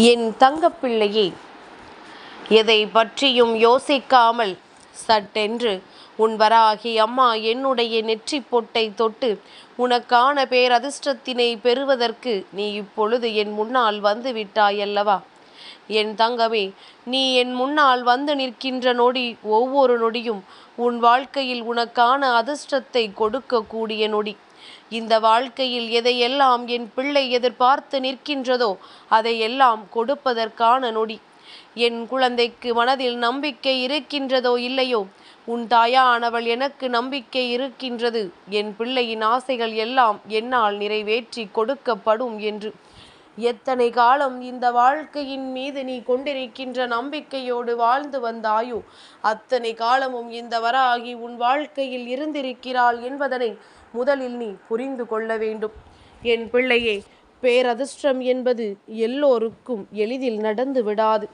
என் தங்கப்பிள்ளையே, எதை பற்றியும் யோசிக்காமல் சட்டென்று உன் வராகி அம்மா என்னுடைய நெற்றிப் பொட்டை தொட்டு உனக்கான பேரதிர்ஷ்டத்தினை பெறுவதற்கு நீ இப்பொழுது என் முன்னால் வந்து விட்டாயல்லவா? என் தங்கமே, நீ என் முன்னால் வந்து நிற்கின்ற நொடி ஒவ்வொரு நொடியும் உன் வாழ்க்கையில் உனக்கான அதிர்ஷ்டத்தை கொடுக்கக்கூடிய நொடி. இந்த வாழ்க்கையில் எதையெல்லாம் என் பிள்ளை எதிர்பார்த்து நிற்கின்றதோ அதையெல்லாம் கொடுப்பதற்கான நொடி. என் குழந்தைக்கு மனதில் நம்பிக்கை இருக்கின்றதோ இல்லையோ, உன் தாயானவள் எனக்கு நம்பிக்கை இருக்கின்றது, என் பிள்ளையின் ஆசைகள் எல்லாம் என்னால் நிறைவேற்றி கொடுக்கப்படும் என்று. எத்தனை காலம் இந்த வாழ்க்கையின் மீது நீ கொண்டிருக்கின்ற நம்பிக்கையோடு வாழ்ந்து வந்தாயோ அத்தனை காலமும் இந்த வராகி உன் வாழ்க்கையில் இருந்திருக்கிறாள் என்பதனை முதலில் நீ புரிந்து கொள்ள வேண்டும். என் பிள்ளையே, பேரதிர்ஷ்டம் என்பது எல்லோருக்கும் எளிதில் நடந்து விடாது.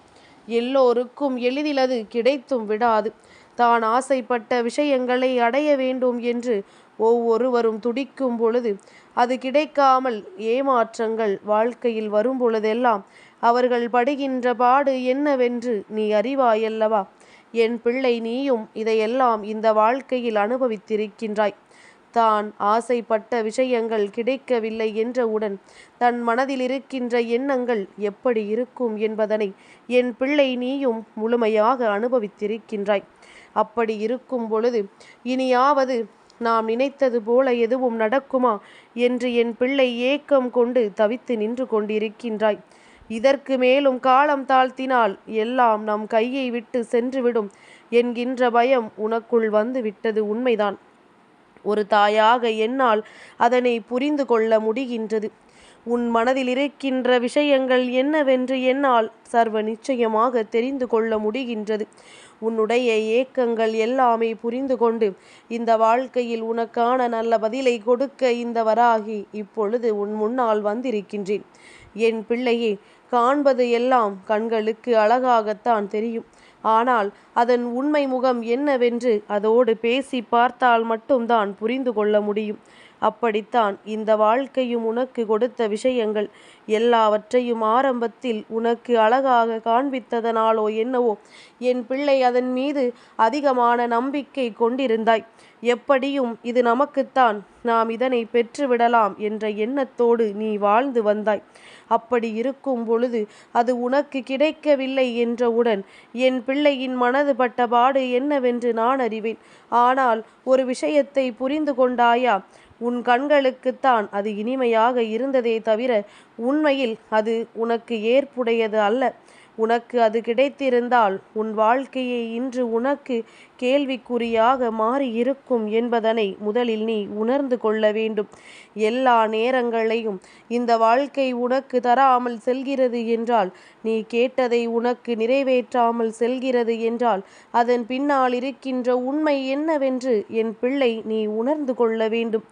எல்லோருக்கும் எளிதில் அது கிடைத்தும் விடாது. தான் ஆசைப்பட்ட விஷயங்களை அடைய வேண்டும் என்று ஒவ்வொருவரும் துடிக்கும் பொழுது அது கிடைக்காமல் ஏமாற்றங்கள் வாழ்க்கையில் வரும் பொழுதெல்லாம் அவர்கள் படுகின்ற பாடு என்னவென்று நீ அறிவாயல்லவா? என் பிள்ளை, நீயும் இதையெல்லாம் இந்த வாழ்க்கையில் அனுபவித்திருக்கின்றாய். தான் ஆசைப்பட்ட விஷயங்கள் கிடைக்கவில்லை என்றவுடன் தன் மனதில் இருக்கின்ற எண்ணங்கள் எப்படி இருக்கும் என்பதனை என் பிள்ளை நீயும் முழுமையாக அனுபவித்திருக்கின்றாய். அப்படி இருக்கும் பொழுது இனியாவது நாம் நினைத்தது போல எதுவும் நடக்குமா என்று என் பிள்ளை ஏக்கம் கொண்டு தவித்து நின்று கொண்டிருக்கின்றாய். இதற்கு மேலும் காலம் தாழ்த்தினால் எல்லாம் நம் கையை விட்டு சென்றுவிடும் என்கின்ற பயம் உனக்குள் வந்து விட்டது. உண்மைதான். ஒரு தாயாக என்னால் அதனை புரிந்து கொள்ள முடிகின்றது. உன் மனதில் இருக்கின்ற விஷயங்கள் என்னவென்று என்னால் சர்வ நிச்சயமாக தெரிந்து கொள்ள முடிகின்றது. உன்னுடைய ஏக்கங்கள் எல்லாமே புரிந்து கொண்டு இந்த வாழ்க்கையில் உனக்கான நல்ல பதிலை கொடுக்க இந்த வராகி இப்பொழுது உன் முன்னால் வந்திருக்கின்றேன். என் பிள்ளையே, காண்பது எல்லாம் கண்களுக்கு அழகாகத்தான் தெரியும். ஆனால் அதன் உண்மை முகம் என்னவென்று அதோடு பேசி பார்த்தால் மட்டும்தான் புரிந்து கொள்ள முடியும். அப்படித்தான் இந்த வாழ்க்கையும் உனக்கு கொடுத்த விஷயங்கள் எல்லாவற்றையும் ஆரம்பத்தில் உனக்கு அழகாக காண்பித்ததனாலோ என்னவோ என் பிள்ளை அதன் மீது அதிகமான நம்பிக்கை கொண்டிருந்தாய். எப்படியும் இது நமக்குத்தான், நாம் இதனை பெற்றுவிடலாம் என்ற எண்ணத்தோடு நீ வாழ்ந்து வந்தாய். அப்படி இருக்கும் பொழுது அது உனக்கு கிடைக்கவில்லை என்றவுடன் என் பிள்ளையின் மனது பட்ட பாடு என்னவென்று நான் அறிவேன். ஆனால் ஒரு விஷயத்தை புரிந்து கொண்டாயா? உன் கண்களுக்குத்தான் அது இனிமையாக இருந்ததே தவிர உண்மையில் அது உனக்கு ஏற்புடையது அல்ல. உனக்கு அது கிடைத்திருந்தால் உன் வாழ்க்கையை இன்று உனக்கு கேள்விக்குறியாக மாறி இருக்கும் என்பதனை முதலில் நீ உணர்ந்து கொள்ள வேண்டும். எல்லா நேரங்களையும் இந்த வாழ்க்கை உனக்கு தராமல் செல்கிறது என்றால், நீ கேட்டதை உனக்கு நிறைவேற்றாமல் செல்கிறது என்றால் அதன் பின்னால் இருக்கின்ற உண்மை என்னவென்று என் பிள்ளை நீ உணர்ந்து கொள்ள வேண்டும்.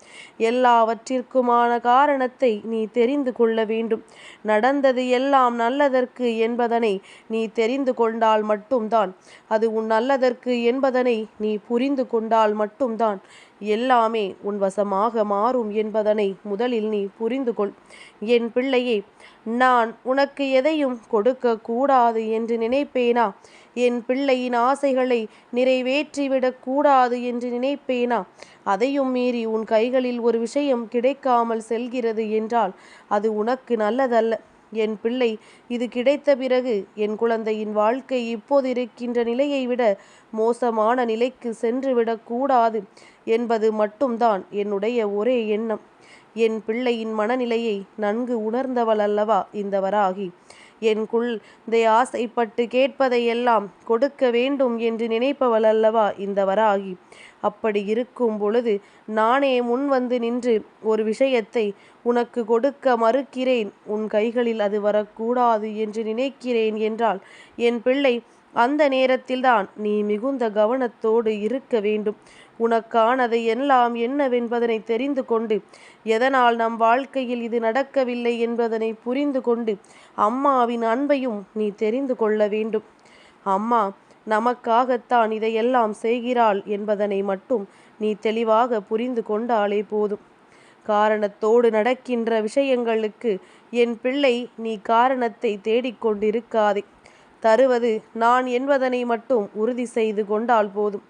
எல்லாவற்றிற்குமான காரணத்தை நீ தெரிந்து கொள்ள வேண்டும். நடந்தது எல்லாம் நல்லதற்கு என்பதனை நீ தெரிந்து கொண்டால் மட்டும்தான், அது உன் நல்லதற்கு என்பதனை நீ புரிந்து கொண்டால் மட்டும்தான் எல்லாமே உன் வசமாக மாறும் என்பதனை முதலில் நீ புரிந்து கொள். என் பிள்ளையே, நான் உனக்கு எதையும் கொடுக்க கூடாது என்று நினைப்பேனா? என் பிள்ளையின் ஆசைகளை நிறைவேற்றிவிடக் கூடாது என்று நினைப்பேனா? அதையும் மீறி உன் கைகளில் ஒரு விஷயம் கிடைக்காமல் செல்கிறது என்றால் அது உனக்கு நல்லதல்ல. என் பிள்ளை, இது கிடைத்த பிறகு என் குழந்தையின் வாழ்க்கை இப்போது இருக்கின்ற நிலையை விட மோசமான நிலைக்கு சென்றுவிடக்கூடாது என்பது மட்டும்தான் என்னுடைய ஒரே எண்ணம். என் பிள்ளையின் மனநிலையை நன்கு உணர்ந்தவள் அல்லவா இந்த வராகி. என் குழந்தை ஆசைப்பட்டு கேட்பதையெல்லாம் கொடுக்க வேண்டும் என்று நினைப்பவள் அல்லவா இந்த வராகி. அப்படி இருக்கும் பொழுது நானே முன் வந்து நின்று ஒரு விஷயத்தை உனக்கு கொடுக்க மறுக்கிறேன், உன் கைகளில் அது வரக்கூடாது என்று நினைக்கிறேன் என்றால் என் பிள்ளை, அந்த நேரத்தில்தான் நீ மிகுந்த கவனத்தோடு இருக்க வேண்டும். உனக்கானதை எல்லாம் என்னவென்பதனை தெரிந்து கொண்டு, எதனால் நம் வாழ்க்கையில் இது நடக்கவில்லை என்பதனை புரிந்து கொண்டு அம்மாவின் அன்பையும் நீ தெரிந்து கொள்ள வேண்டும். அம்மா நமக்காகத்தான் இதையெல்லாம் செய்கிறாள் என்பதனை மட்டும் நீ தெளிவாக புரிந்து கொண்டாலே போதும். காரணத்தோடு நடக்கின்ற விஷயங்களுக்கு என் பிள்ளை, நீ காரணத்தை தேடிக்கொண்டிருக்காதே. தருவது நான் என்பதனை மட்டும் உறுதி செய்து கொண்டால் போதும்.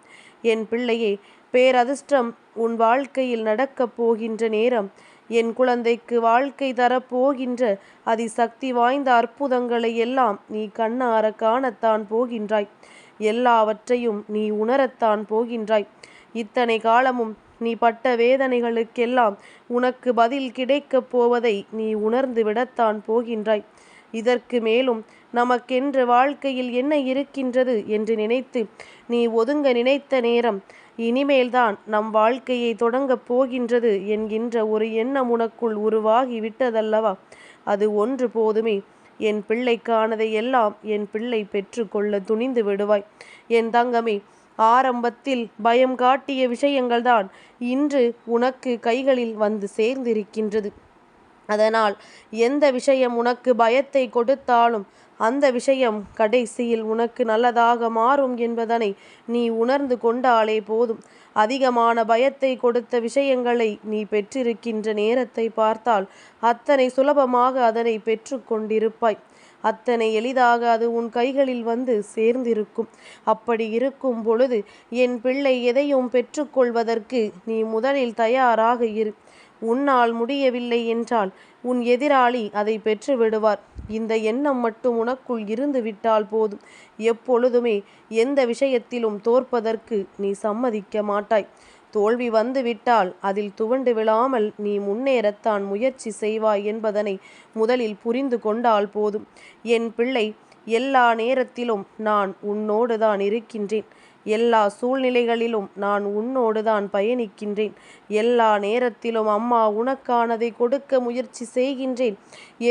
என் பிள்ளையே, பேரதிர்ஷ்டம் உன் வாழ்க்கையில் நடக்கப் போகின்ற நேரம். என் குழந்தைக்கு வாழ்க்கை தரப்போகின்ற அதிசக்தி வாய்ந்த அற்புதங்களை எல்லாம் நீ கண்ணார காணத்தான் போகின்றாய். எல்லாவற்றையும் நீ உணரத்தான் போகின்றாய். இத்தனை காலமும் நீ பட்ட வேதனைகளுக்கெல்லாம் உனக்கு பதில் கிடைக்கப் போவதை நீ உணர்ந்து விடத்தான் போகின்றாய். இதற்கு மேலும் நமக்கென்று வாழ்க்கையில் என்ன இருக்கின்றது என்று நினைத்து நீ ஒதுங்க நினைத்த நேரம், இனிமேல்தான் நம் வாழ்க்கையை தொடங்கப் போகின்றது என்கின்ற ஒரு எண்ணம் உனக்குள் உருவாகி விட்டதல்லவா? அது ஒன்று போதுமே. என் பிள்ளைக்கானதை எல்லாம் என் பிள்ளை பெற்று கொள்ள துணிந்து விடுவாய். என் தங்கமே, ஆரம்பத்தில் பயம் காட்டிய விஷயங்கள்தான் இன்று உனக்கு கைகளில் வந்து சேர்ந்திருக்கின்றது. அதனால் எந்த விஷயம் உனக்கு பயத்தை கொடுத்தாலும் அந்த விஷயம் கடைசியில் உனக்கு நல்லதாக மாறும் என்பதனை நீ உணர்ந்து கொண்டாலே போதும். அதிகமான பயத்தை கொடுத்த விஷயங்களை நீ பெற்றிருக்கின்ற நேரத்தை பார்த்தால் அத்தனை சுலபமாக அதனை பெற்று கொண்டிருப்பாய். அத்தனை எளிதாக அது உன் கைகளில் வந்து சேர்ந்திருக்கும். அப்படி இருக்கும் பொழுது என் பிள்ளை, எதையும் பெற்றுக்கொள்வதற்கு நீ முதலில் தயாராக இரு. உன்னால் முடியவில்லை என்றால் உன் எதிராளி அதை பெற்று விடுவார். இந்த எண்ணம் மட்டும் உனக்குள் இருந்து விட்டால் போதும். எப்பொழுதுமே எந்த விஷயத்திலும் தோற்பதற்கு நீ சம்மதிக்க மாட்டாய். தோல்வி வந்து விட்டால் அதில் துவண்டு விழாமல் நீ முன்னேறத்தான் முயற்சி செய்வாய் என்பதனை முதலில் புரிந்து கொண்டால் போதும். என் பிள்ளை, எல்லா நேரத்திலும் நான் உன்னோடு தான் இருக்கின்றேன். எல்லா சூழ்நிலைகளிலும் நான் உன்னோடு தான் பயணிக்கின்றேன். எல்லா நேரத்திலும் அம்மா உனக்கானதை கொடுக்க முயற்சி செய்கின்றேன்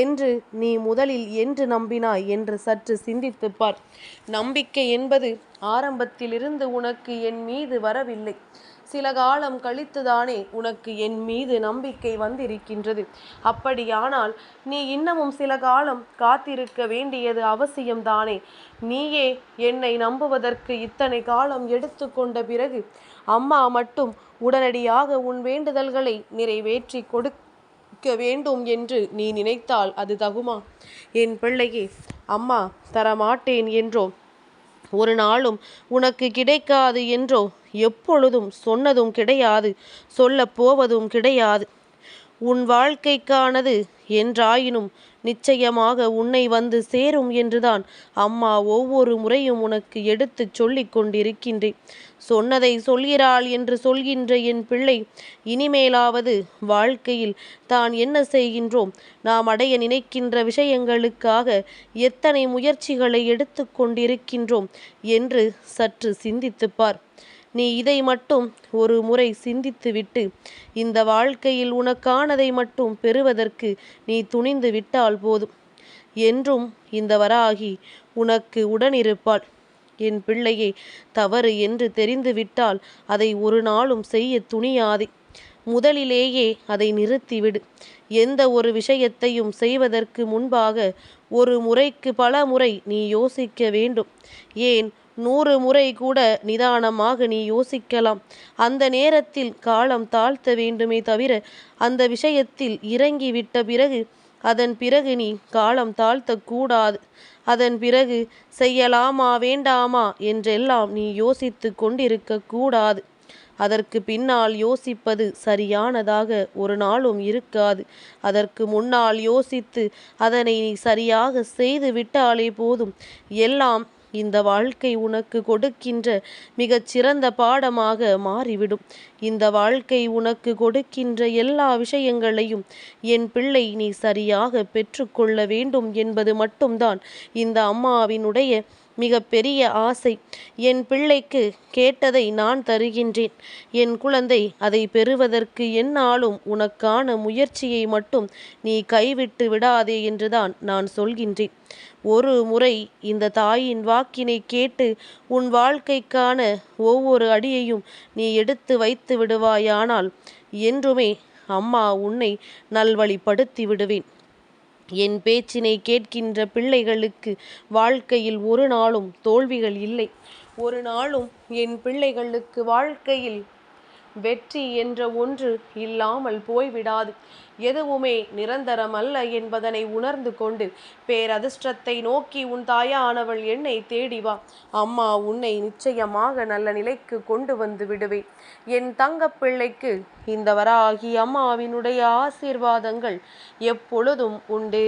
என்று நீ முதலில் என்று நம்பினாய் என்று சற்று சிந்தித்துப்பார். நம்பிக்கை என்பது ஆரம்பத்திலிருந்து உனக்கு என் மீது வரவில்லை. சில காலம் கழித்துதானே உனக்கு என் மீது நம்பிக்கை வந்திருக்கின்றது. அப்படியானால் நீ இன்னமும் சில காலம் காத்திருக்க வேண்டியது அவசியம்தானே? நீயே என்னை நம்புவதற்கு இத்தனை காலம் எடுத்துக்கொண்ட பிறகு அம்மா மட்டும் உடனடியாக உன் வேண்டுதல்களை நிறைவேற்றி கொடுக்க வேண்டும் என்று நீ நினைத்தால் அது தகுமா? என் பிள்ளையே, அம்மா தரமாட்டேன் என்றோ ஒரு நாளும் உனக்கு கிடைக்காது என்றோ எப்பொழுதும் சொன்னதும் கிடையாது, சொல்லப் போவதும் கிடையாது. உன் வாழ்க்கைக்கானது என்றாயினும் நிச்சயமாக உன்னை வந்து சேரும் என்றுதான் அம்மா ஒவ்வொரு முறையும் உனக்கு எடுத்துச் சொல்லிக் கொண்டிருக்கின்றேன். சொன்னதை சொல்கிறாள் என்று சொல்கின்ற என் பிள்ளை, இனிமேலாவது வாழ்க்கையில் தான் என்ன செய்கின்றோம், நாம் அடைய நினைக்கின்ற விஷயங்களுக்காக எத்தனை முயற்சிகளை எடுத்து கொண்டிருக்கின்றோம் என்று சற்று சிந்தித்துப்பார். நீ இதை மட்டும் ஒரு முறை சிந்தித்துவிட்டு இந்த வாழ்க்கையில் உனக்கானதை மட்டும் பெறுவதற்கு நீ துணிந்து விட்டால் போதும். என்றும் இந்த வராகி உனக்கு உடனிருப்பாள். என் பிள்ளையே, தவறு என்று தெரிந்துவிட்டால் அதை ஒரு நாளும் செய்ய துணியாதே. முதலிலேயே அதை நிறுத்திவிடு. எந்த ஒரு விஷயத்தையும் செய்வதற்கு முன்பாக ஒரு முறைக்கு பல முறை நீ யோசிக்க வேண்டும். ஏன் 100 முறை கூட நிதானமாக நீ யோசிக்கலாம். அந்த நேரத்தில் காலம் தாழ்த்த வேண்டுமே தவிர அந்த விஷயத்தில் இறங்கிவிட்ட பிறகு அதன் பிறகு நீ காலம் தாழ்த்தக்கூடாது. அதன் பிறகு செய்யலாமா வேண்டாமா என்றெல்லாம் நீ யோசித்து கொண்டிருக்க கூடாது. அதற்கு பின்னால் யோசிப்பது சரியானதாக ஒரு நாளும் இருக்காது. அதற்கு முன்னால் யோசித்து அதனை நீ சரியாக செய்து விட்டாலே போதும். எல்லாம் இந்த வாழ்க்கை உனக்கு கொடுக்கின்ற மிகச் சிறந்த பாடமாக மாறிவிடும். இந்த வாழ்க்கை உனக்கு கொடுக்கின்ற எல்லா விஷயங்களையும் என் பிள்ளை நீ சரியாக பெற்றுக்கொள்ள வேண்டும் என்பது மட்டும்தான் இந்த அம்மாவினுடைய மிக பெரிய ஆசை. என் பிள்ளைக்கு கேட்டதை நான் தருகின்றேன். என் குழந்தை, அதை பெறுவதற்கு எந்நாளும் உனக்கான முயற்சியை மட்டும் நீ கைவிட்டு விடாதே என்றுதான் நான் சொல்கின்றேன். ஒரு முறை இந்த தாயின் வாக்கினை கேட்டு உன் வாழ்க்கைக்கான ஒவ்வொரு அடியையும் நீ எடுத்து வைத்து விடுவாயானால் என்றுமே அம்மா உன்னை நல்வழிப்படுத்தி விடுவேன். என் பேச்சினை கேட்கின்ற பிள்ளைகளுக்கு வாழ்க்கையில் ஒரு நாளும் தோல்விகள் இல்லை. ஒரு நாளும் என் பிள்ளைகளுக்கு வாழ்க்கையில் வெற்றி என்ற ஒன்று இல்லாமல் போய்விடாது. எதுவுமே நிரந்தரமல்ல என்பதனை உணர்ந்து கொண்டு பேரதிர்ஷ்டத்தை நோக்கி உன் தாயானவள் என்னை தேடி வா. அம்மா உன்னை நிச்சயமாக நல்ல நிலைக்கு கொண்டு வந்து விடுவேன். என் தங்கப்பிள்ளைக்கு இந்த வராகி அம்மாவினுடைய ஆசீர்வாதங்கள் எப்பொழுதும் உண்டு.